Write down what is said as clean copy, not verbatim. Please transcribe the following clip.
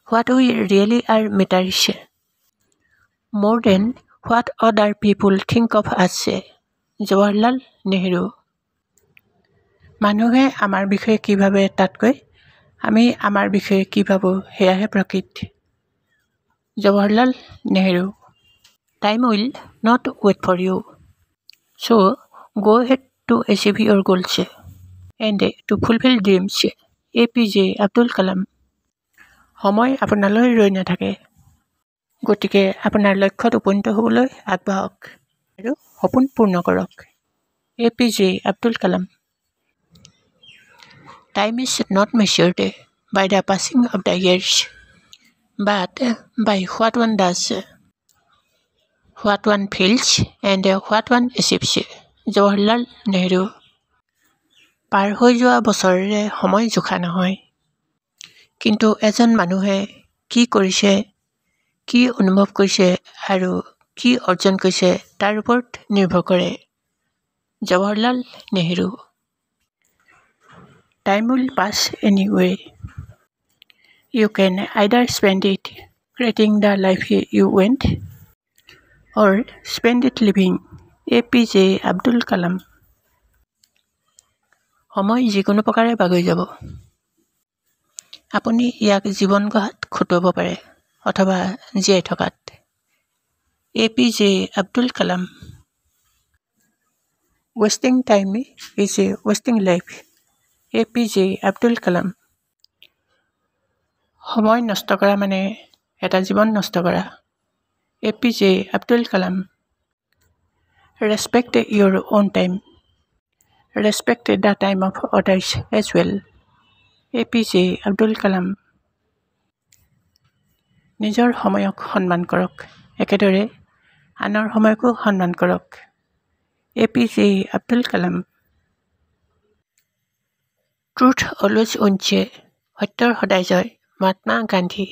what we really are matters more than what other people think of us. Jawaharlal Nehru. মানুহে আমাৰ বিষয়ে কি ভাবে তাতকৈ আমি আমাৰ বিষয়ে কি ভাবো সেয়াহে প্ৰকৃত। Jawaharlal Nehru. Time will not wait for you. So go ahead to achieve your goals and to fulfill dreams. APJ Abdul Kalam. সময় আপোনালৈ ৰৈ নাথাকে, গতিকে আপোনাৰ লক্ষ্যত উপনীত হ'বলৈ আগবাঢ়ক আৰু সপোন পূৰ্ণ কৰক। APJ Abdul Kalam. Time is not measured by the passing of the years, but by what one does, what one feels, and what one achieves. Jawaharlal Nehru. পাৰ হৈ যোৱা বছৰেৰে সময় জোখা নহয়, কিন্তু এজন মানুহে কি কৰিছে, কি অনুভৱ কৰিছে আৰু কি অৰ্জন কৰিছে তাৰ ওপৰত নিৰ্ভৰ কৰে। Jawaharlal Nehru. Time will pass anyway. You can either spend it creating the life you want or spend it living. APJ Abdul Kalam. সময় যিকোনো প্ৰকাৰে বাগৰি যাব। আপুনি ইয়াক জীৱন গঢ়াত খটুৱাব পাৰে অথবা জীয়াই থকাত। APJ Abdul Kalam. Wasting time is wasting life. APJ Abdul Kalam. সময় নষ্ট কৰা মানে এটা জীৱন নষ্ট কৰা। APJ Abdul Kalam. Respect your own time. Respect the time of others as well. APJ Abdul Kalam. নিজৰ সময়ক সন্মান কৰক, একেদৰে আনৰ সময়কো সন্মান কৰক। APJ Abdul Kalam. Truth always wins. সত্যৰ সদায় জয়। মহাত্মা গান্ধী।